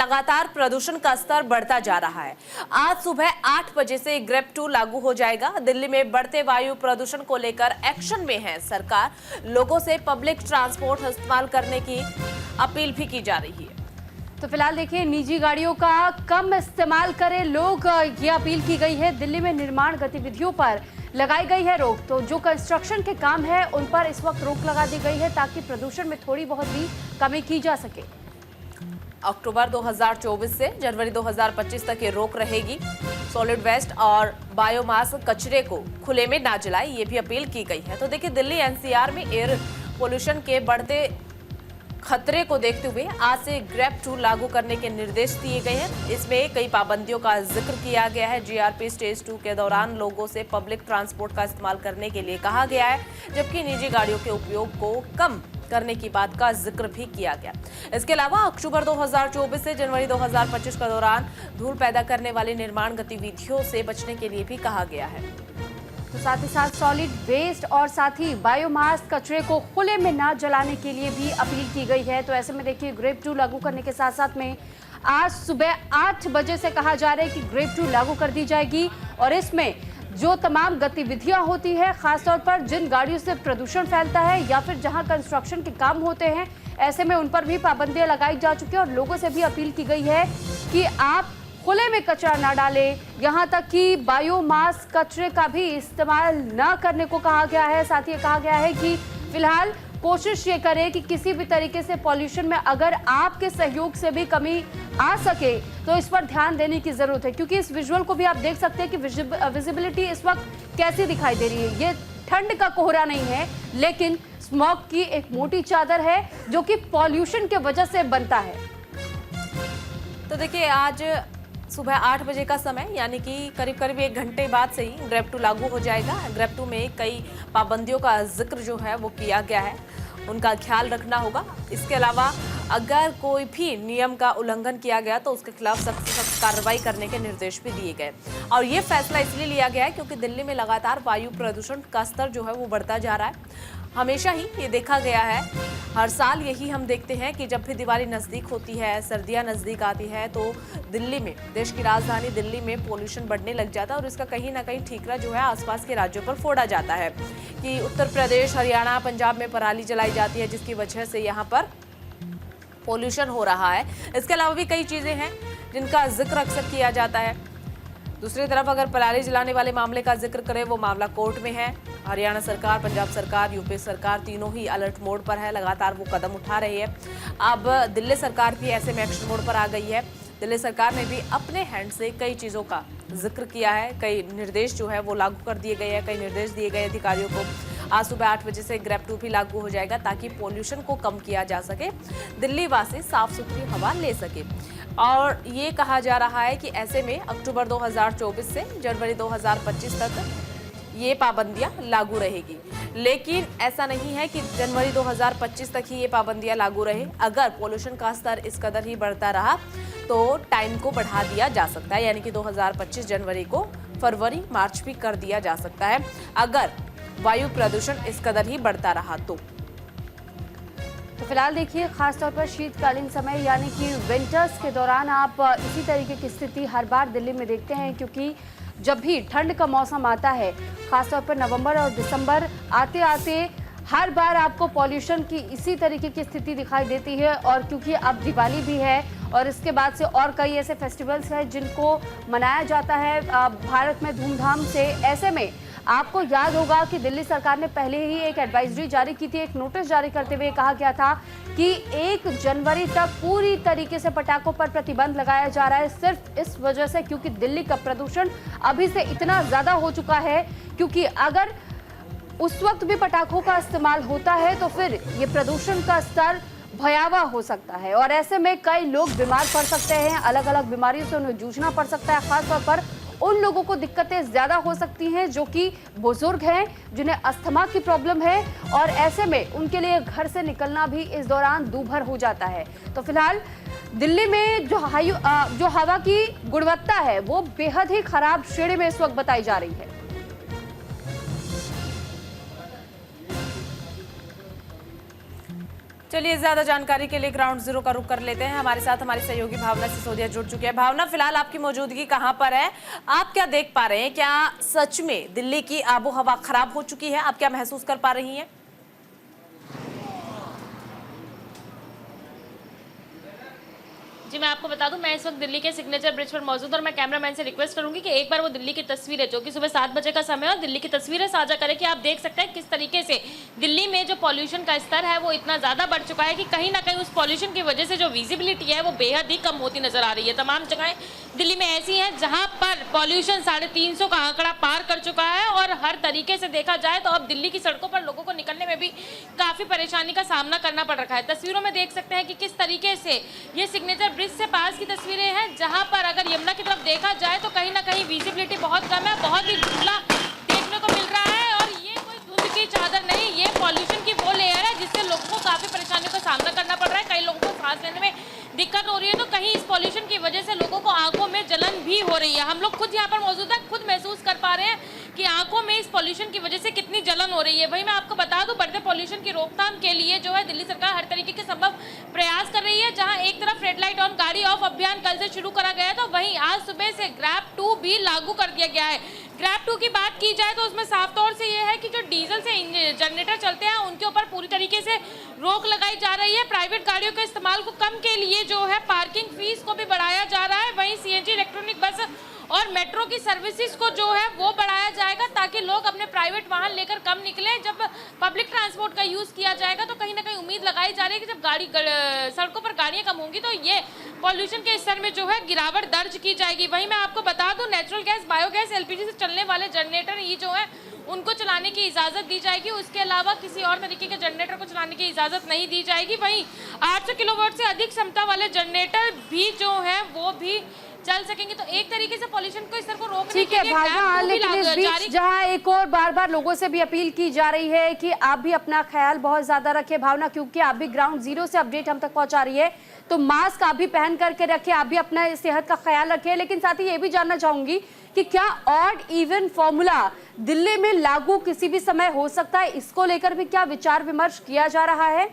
लगातार प्रदूषण का स्तर बढ़ता जा रहा है। आज सुबह 8 बजे से ग्रेप 2 लागू हो जाएगा। दिल्ली में बढ़ते वायु प्रदूषण को लेकर एक्शन में है सरकार। लोगों से पब्लिक ट्रांसपोर्ट इस्तेमाल करने की अपील भी की जा रही है। तो फिलहाल देखिए, निजी गाड़ियों का कम इस्तेमाल करें लोग, ये अपील की गई है। दिल्ली में निर्माण गतिविधियों पर लगाई गई है रोक। तो जो कंस्ट्रक्शन के काम है उन पर इस वक्त रोक लगा दी गई है ताकि प्रदूषण में थोड़ी बहुत भी कमी की जा सके। अक्टूबर 2024 से जनवरी 2025 तक ये रोक रहेगी। सॉलिड वेस्ट और बायोमास कचरे को खुले में ना जलाए, ये भी अपील की गई है। तो देखिए, दिल्ली एनसीआर में एयर पोल्यूशन के बढ़ते खतरे को देखते हुए आज से ग्रेप 2 लागू करने के निर्देश दिए गए हैं। इसमें कई पाबंदियों का जिक्र किया गया है। जीआरपी स्टेज 2 के दौरान लोगों से पब्लिक ट्रांसपोर्ट का इस्तेमाल करने के लिए कहा गया है, जबकि निजी गाड़ियों के उपयोग को कम करने की बात का जिक्र भी किया गया। इसके अलावा अक्टूबर 2024 से जनवरी 2025 के दौरान धूल पैदा करने वाली निर्माण गतिविधियों से बचने के लिए भी कहा गया है। तो साथ ही साथ सॉलिड वेस्ट और साथ ही बायोमास कचरे को खुले में ना जलाने के लिए भी अपील की गई है। तो ऐसे में देखिए, ग्रेप 2 लागू करने के साथ साथ में आज सुबह 8 बजे से कहा जा रहा है कि ग्रेप 2 लागू कर दी जाएगी और इसमें जो तमाम गतिविधियां होती है, खासतौर पर जिन गाड़ियों से प्रदूषण फैलता है या फिर जहां कंस्ट्रक्शन के काम होते हैं, ऐसे में उन पर भी पाबंदियां लगाई जा चुकी है और लोगों से भी अपील की गई है कि आप खुले में कचरा ना डालें। यहां तक कि बायोमास कचरे का भी इस्तेमाल न करने को कहा गया है। साथ ही कहा गया है कि फिलहाल कोशिश ये करें कि किसी भी तरीके से पॉल्यूशन में अगर आपके सहयोग से भी कमी आ सके तो इस पर ध्यान देने की जरूरत है, क्योंकि इस विजुअल को भी आप देख सकते हैं कि विजिबिलिटी इस वक्त कैसी दिखाई दे रही है। ये ठंड का कोहरा नहीं है, लेकिन स्मॉग की एक मोटी चादर है जो कि पॉल्यूशन के वजह से बनता है। तो देखिए, आज सुबह 8 बजे का समय, यानी कि करीब करीब 1 घंटे बाद से ही ग्रेप 2 लागू हो जाएगा। ग्रेप 2 में कई पाबंदियों का जिक्र जो है वो किया गया है, उनका ख्याल रखना होगा। इसके अलावा अगर कोई भी नियम का उल्लंघन किया गया तो उसके खिलाफ सख्त से सख्त कार्रवाई करने के निर्देश भी दिए गए। और ये फैसला इसलिए लिया गया है क्योंकि दिल्ली में लगातार वायु प्रदूषण का स्तर जो है वो बढ़ता जा रहा है। हमेशा ही ये देखा गया है, हर साल यही हम देखते हैं कि जब भी दिवाली नज़दीक होती है, सर्दियां नज़दीक आती है, तो दिल्ली में, देश की राजधानी दिल्ली में पोल्यूशन बढ़ने लग जाता है और इसका कहीं ना कहीं ठीकरा जो है आसपास के राज्यों पर फोड़ा जाता है कि उत्तर प्रदेश, हरियाणा, पंजाब में पराली जलाई जाती है, जिसकी वजह से यहाँ पर पोल्यूशन हो रहा है। इसके अलावा भी कई चीज़ें हैं जिनका जिक्र अक्सर किया जाता है। दूसरी तरफ अगर पराली जलाने वाले मामले का जिक्र करें, वो मामला कोर्ट में है। हरियाणा सरकार, पंजाब सरकार, यूपी सरकार तीनों ही अलर्ट मोड पर है, लगातार वो कदम उठा रही है। अब दिल्ली सरकार भी ऐसे में एक्शन मोड पर आ गई है। दिल्ली सरकार ने भी अपने हैंड से कई चीज़ों का जिक्र किया है, कई निर्देश जो है वो लागू कर दिए गए हैं, कई निर्देश दिए गए अधिकारियों को। आज सुबह 8 बजे से ग्रेप 2 भी लागू हो जाएगा ताकि पोल्यूशन को कम किया जा सके, दिल्ली वासी साफ सुथरी हवा ले सके। और ये कहा जा रहा है कि ऐसे में अक्टूबर 2024 से जनवरी 2025 तक ये पाबंदियां लागू रहेगी। लेकिन ऐसा नहीं है कि जनवरी 2025 तक ही ये पाबंदियां लागू रहे। अगर पोल्यूशन का स्तर इस कदर ही बढ़ता रहा तो टाइम को बढ़ा दिया जा सकता है, यानी कि 2025 जनवरी को फरवरी मार्च भी कर दिया जा सकता है, अगर वायु प्रदूषण इस कदर ही बढ़ता रहा तो फिलहाल देखिए, खासतौर पर शीतकालीन समय यानी कि विंटर्स के दौरान आप इसी तरीके की स्थिति हर बार दिल्ली में देखते हैं, क्योंकि जब भी ठंड का मौसम आता है, खासतौर पर नवंबर और दिसंबर आते आते हर बार आपको पॉल्यूशन की इसी तरीके की स्थिति दिखाई देती है। और क्योंकि अब दिवाली भी है और इसके बाद से और कई ऐसे फेस्टिवल्स हैं जिनको मनाया जाता है भारत में धूमधाम से, ऐसे में आपको याद होगा कि दिल्ली सरकार ने पहले ही एक एडवाइजरी जारी की थी। एक नोटिस जारी करते हुए कहा गया था कि 1 जनवरी तक पूरी तरीके से पटाखों पर प्रतिबंध लगाया जा रहा है, सिर्फ इस वजह से क्योंकि दिल्ली का प्रदूषण अभी से इतना ज़्यादा हो चुका है। क्योंकि अगर उस वक्त भी पटाखों का इस्तेमाल होता है तो फिर ये प्रदूषण का स्तर भयावह हो सकता है और ऐसे में कई लोग बीमार पड़ सकते हैं, अलग अलग बीमारियों से उन्हें जूझना पड़ सकता है। खासतौर पर उन लोगों को दिक्कतें ज़्यादा हो सकती हैं जो कि बुजुर्ग हैं, जिन्हें अस्थमा की प्रॉब्लम है, और ऐसे में उनके लिए घर से निकलना भी इस दौरान दूभर हो जाता है। तो फिलहाल दिल्ली में जो हवा की गुणवत्ता है वो बेहद ही खराब श्रेणी में इस वक्त बताई जा रही है। चलिए, ज्यादा जानकारी के लिए ग्राउंड जीरो का रुख कर लेते हैं। हमारे साथ हमारी सहयोगी भावना सिसोदिया जुड़ चुकी है। भावना, फिलहाल आपकी मौजूदगी कहां पर है? आप क्या देख पा रहे हैं? क्या सच में दिल्ली की आबो हवा खराब हो चुकी है? आप क्या महसूस कर पा रही हैं? जी, मैं आपको बता दूं, मैं इस वक्त दिल्ली के सिग्नेचर ब्रिज पर मौजूद और मैं कैमरामैन से रिक्वेस्ट करूंगी कि एक बार वो दिल्ली की तस्वीरें, जो कि सुबह 7 बजे का समय है, और दिल्ली की तस्वीरें साझा करें कि आप देख सकते हैं किस तरीके से दिल्ली में जो पॉल्यूशन का स्तर है वो इतना ज़्यादा बढ़ चुका है कि कहीं ना कहीं उस पॉल्यूशन की वजह से जो विजिबिलिटी है वो बेहद ही कम होती नजर आ रही है। तमाम जगहें दिल्ली में ऐसी हैं जहाँ पर पॉल्यूशन 350 का आंकड़ा पार कर चुका है और हर तरीके से देखा जाए तो अब दिल्ली की सड़कों पर लोगों को निकलने में भी काफ़ी परेशानी का सामना करना पड़ रहा है। तस्वीरों में देख सकते हैं कि किस तरीके से ये सिग्नेचर ब्रिज से पास की तस्वीरें हैं, जहां पर अगर यमुना की तरफ देखा जाए तो कहीं ना कहीं विजिबिलिटी बहुत कम है, बहुत ही धुंधला देखने को मिल रहा है। और ये कोई धुंध की चादर नहीं, ये पॉल्यूशन की वो लेयर है जिससे लोगों को काफी परेशानियों का सामना करना पड़ रहा है। कई लोगों को सांस लेने में दिक्कत हो रही है, तो कहीं इस पॉल्यूशन की वजह से लोगों को आंखों में जलन भी हो रही है। हम लोग खुद यहाँ पर मौजूद है, खुद महसूस कर पा रहे हैं कि आंखों में इस पॉल्यूशन की वजह से कितनी जलन हो रही है। वहीं मैं आपको बता दूं, बढ़ते पॉल्यूशन की रोकथाम के लिए जो है दिल्ली सरकार हर तरीके के संभव प्रयास कर रही है। जहां एक तरफ रेड लाइट ऑन गाड़ी ऑफ अभियान कल से शुरू करा गया था, वहीं आज सुबह से ग्रैब 2 भी लागू कर दिया गया है। ग्रैब 2 की बात की जाए तो उसमें साफ तौर से ये है कि जो डीजल से जनरेटर चलते हैं उनके ऊपर पूरी तरीके से रोक लगाई जा रही है। प्राइवेट गाड़ियों के इस्तेमाल को कम के लिए जो है पार्किंग फीस को भी बढ़ाया जा रहा है। वहीं सीएनजी, इलेक्ट्रॉनिक बस और मेट्रो की सर्विसेज को जो है वो बढ़ाया जाएगा ताकि लोग अपने प्राइवेट वाहन लेकर कम निकलें। जब पब्लिक ट्रांसपोर्ट का यूज़ किया जाएगा तो कहीं ना कहीं उम्मीद लगाई जा रही है कि जब सड़कों पर गाड़ियां कम होंगी तो ये पॉल्यूशन के स्तर में जो है गिरावट दर्ज की जाएगी। वहीं मैं आपको बता दूं, नेचुरल गैस, बायोगैस, एलपीजी से चलने वाले जनरेटर ये जो है उनको चलाने की इजाज़त दी जाएगी। उसके अलावा किसी और तरीके के जनरेटर को चलाने की इजाज़त नहीं दी जाएगी। वहीं 800 किलोवाट से अधिक क्षमता वाले जनरेटर भी जो है वो भी चल सकेंगे। तो एक तरीके से पॉल्यूशन को स्तर को रोकने के लिए भावना, लेकिन इस बीच जहां एक और बार बार लोगों से भी अपील की जा रही है कि आप भी अपना ख्याल बहुत ज्यादा रखें भावना, क्योंकि आप भी ग्राउंड जीरो से अपडेट हम तक पहुंचा रही है, तो मास्क आप भी पहन करके रखें, आप भी अपना सेहत का ख्याल रखें। लेकिन साथ ही ये भी जानना चाहूंगी कि क्या ऑड इवन फॉर्मूला दिल्ली में लागू किसी भी समय हो सकता है, इसको लेकर भी क्या विचार विमर्श किया जा रहा है?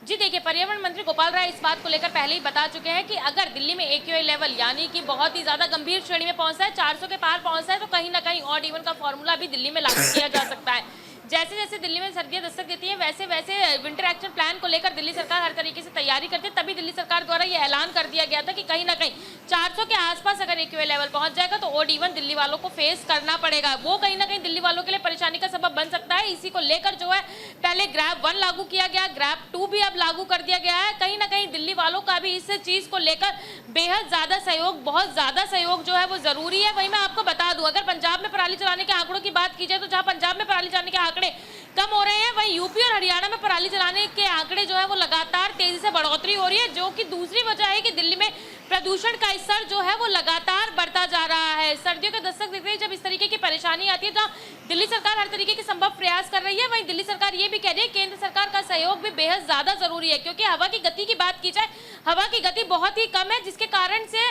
जी देखिए, पर्यावरण मंत्री गोपाल राय इस बात को लेकर पहले ही बता चुके हैं कि अगर दिल्ली में AQI लेवल यानी कि बहुत ही ज्यादा गंभीर श्रेणी में पहुंचता है, 400 के पार पहुंचता है, तो कहीं ना कहीं ऑड इवन का फॉर्मूला भी दिल्ली में लागू किया जा सकता है। जैसे जैसे दिल्ली में सर्दियां दस्तक देती हैं वैसे वैसे विंटर एक्शन प्लान को लेकर दिल्ली सरकार हर तरीके से तैयारी करती है। तभी दिल्ली सरकार द्वारा ये ऐलान कर दिया गया था कि कहीं ना कहीं 400 के आसपास अगर AQI लेवल पहुंच जाएगा तो ऑड इवन दिल्ली वालों को फेस करना पड़ेगा। वो कहीं ना कहीं दिल्ली वालों के लिए परेशानी का सबब बन सकता है। इसी को लेकर जो है पहले ग्रैब 1 लागू किया गया, ग्रैब 2 भी अब लागू कर दिया गया है। कहीं ना कहीं दिल्ली वालों का भी इस चीज को लेकर बेहद ज्यादा सहयोग, बहुत ज्यादा सहयोग जो है वो जरूरी है। वहीं मैं आपको बता दूं, अगर पंजाब में पराली जलाने के आंकड़ों की बात की जाए तो जहां पंजाब में पराली जलाने के आंकड़े कम हो रहे हैं, वहीं यूपी और हरियाणा में पराली जलाने के आंकड़े जो है वो लगातार तेजी से बढ़ोतरी हो रही है, जो कि दूसरी वजह है कि दिल्ली में प्रदूषण का स्तर जो है वो लगातार बढ़ता जा रहा है। सर्दियों के दस्तक देते ही जब इस तरीके की परेशानी आती है तो दिल्ली सरकार हर तरीके के संभव प्रयास कर रही है। वहीं दिल्ली सरकार ये भी कह रही है केंद्र सरकार का सहयोग भी बेहद ज्यादा जरूरी है, क्योंकि हवा की गति की बात की जाए, हवा की गति बहुत ही कम है, जिसके कारण से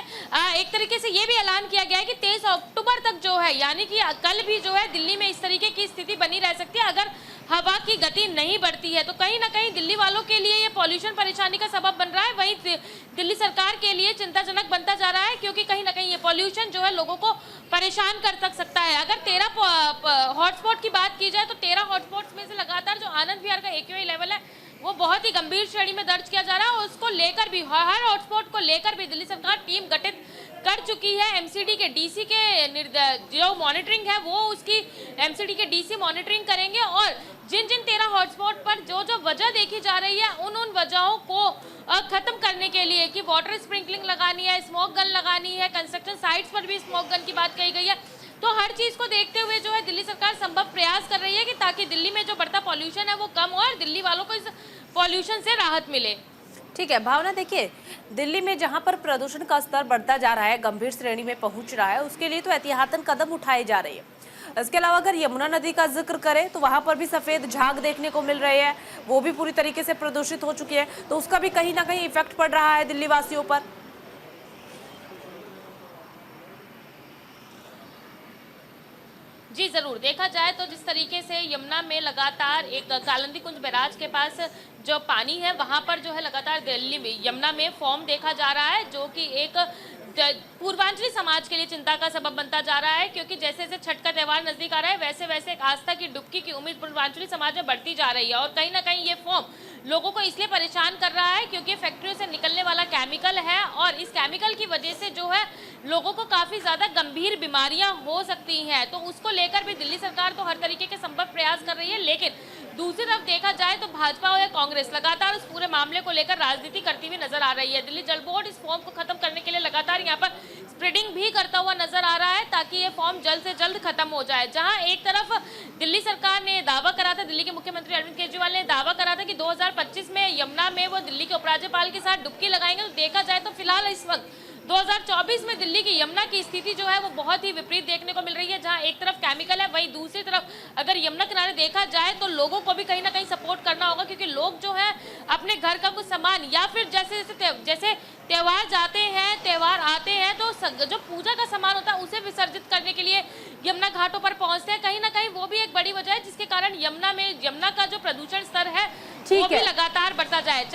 एक तरीके से ये भी ऐलान किया गया है कि 23 अक्टूबर तक जो है यानी कि कल भी जो है दिल्ली में इस तरीके की स्थिति बनी रह सकती है अगर हवा की गति नहीं बढ़ती है। तो कहीं ना कहीं दिल्ली वालों के लिए ये पॉल्यूशन परेशानी का सबब बन रहा है, वहीं दिल्ली सरकार के लिए चिंताजनक बनता जा रहा है, क्योंकि कहीं ना कहीं ये पॉल्यूशन जो है लोगों को परेशान कर सकता है। अगर 13 हॉटस्पॉट की बात की जाए तो 13 हॉटस्पॉट्स में से लगातार जो आनंद विहार का AQI लेवल है वो बहुत ही गंभीर श्रेणी में दर्ज किया जा रहा है। उसको लेकर भी, हर हॉटस्पॉट को लेकर भी दिल्ली सरकार टीम गठित कर चुकी है। MCD के DC के जो मॉनिटरिंग है वो उसकी MCD के DC मॉनिटरिंग करेंगे और जिन 13 हॉटस्पॉट पर जो वजह देखी जा रही है उन वजहों को खत्म करने के लिए कि वाटर स्प्रिंकलिंग लगानी है, स्मोक गन लगानी है, कंस्ट्रक्शन साइट्स पर भी स्मोक गन की बात कही गई है, तो हर चीज को देखते हुए जो है दिल्ली सरकार संभव प्रयास कर रही है कि ताकि दिल्ली में जो बढ़ता पॉल्यूशन है वो कम हो और दिल्ली वालों को इस पॉल्यूशन से राहत मिले। ठीक है भावना, देखिए दिल्ली में जहां पर प्रदूषण का स्तर बढ़ता जा रहा है, गंभीर श्रेणी में पहुंच रहा है, उसके लिए तो एहतियातन कदम उठाए जा रहे हैं। इसके अलावा अगर यमुना नदी का जिक्र करें तो वहां पर भी सफेद झाग देखने को मिल रहे हैं, वो भी पूरी तरीके से प्रदूषित हो चुकी है, तो उसका भी कहीं ना कहीं इफेक्ट पड़ रहा है दिल्ली वासियों पर। जी जरूर, देखा जाए तो जिस तरीके से यमुना में लगातार एक कालिंदी कुंज बैराज के पास जो पानी है वहां पर जो है लगातार दिल्ली में यमुना में फॉर्म देखा जा रहा है, जो कि एक पूर्वांचली समाज के लिए चिंता का सबब बनता जा रहा है, क्योंकि जैसे जैसे छठ का त्यौहार नजदीक आ रहा है वैसे वैसे एक आस्था की डुबकी की उम्मीद पूर्वांचली समाज में बढ़ती जा रही है। और कहीं ना कहीं ये फॉर्म लोगों को इसलिए परेशान कर रहा है क्योंकि फैक्ट्रियों से निकलने वाला केमिकल है और इस केमिकल की वजह से जो है लोगों को काफी ज्यादा गंभीर बीमारियां हो सकती हैं। तो उसको लेकर भी दिल्ली सरकार तो हर तरीके के संभव प्रयास कर रही है, लेकिन दूसरी तरफ देखा जाए तो भाजपा और कांग्रेस लगातार उस पूरे मामले को लेकर राजनीति करती हुई नजर आ रही है। दिल्ली जल बोर्ड इस फॉर्म को खत्म करने के लिए लगातार यहाँ पर स्प्रेडिंग भी करता हुआ नजर आ रहा है ताकि ये फॉर्म जल्द से जल्द खत्म हो जाए। जहां एक तरफ दिल्ली सरकार ने दावा करा था, दिल्ली के मुख्यमंत्री अरविंद केजरीवाल ने दावा करा था कि 2025 में यमुना में वो दिल्ली के उपराज्यपाल के साथ डुबकी लगाएंगे, तो देखा जाए तो फिलहाल इस वक्त 2024 में दिल्ली की यमुना की स्थिति जो है वो बहुत ही विपरीत देखने को मिल रही है। जहां एक तरफ केमिकल है, वहीं दूसरी तरफ अगर यमुना किनारे देखा जाए तो लोगों को भी कहीं ना कहीं सपोर्ट करना होगा, क्योंकि लोग जो है अपने घर का कुछ सामान या फिर जैसे त्योहार जाते हैं, त्योहार आते हैं तो जो पूजा का सामान होता है उसे विसर्जित करने के लिए यमुना घाटों पर पहुंचते हैं। कहीं ना कहीं वो भी एक बड़ी वजह है जिसके कारण यमुना का जो प्रदूषण स्तर है वो भी लगातार बढ़ता जाए।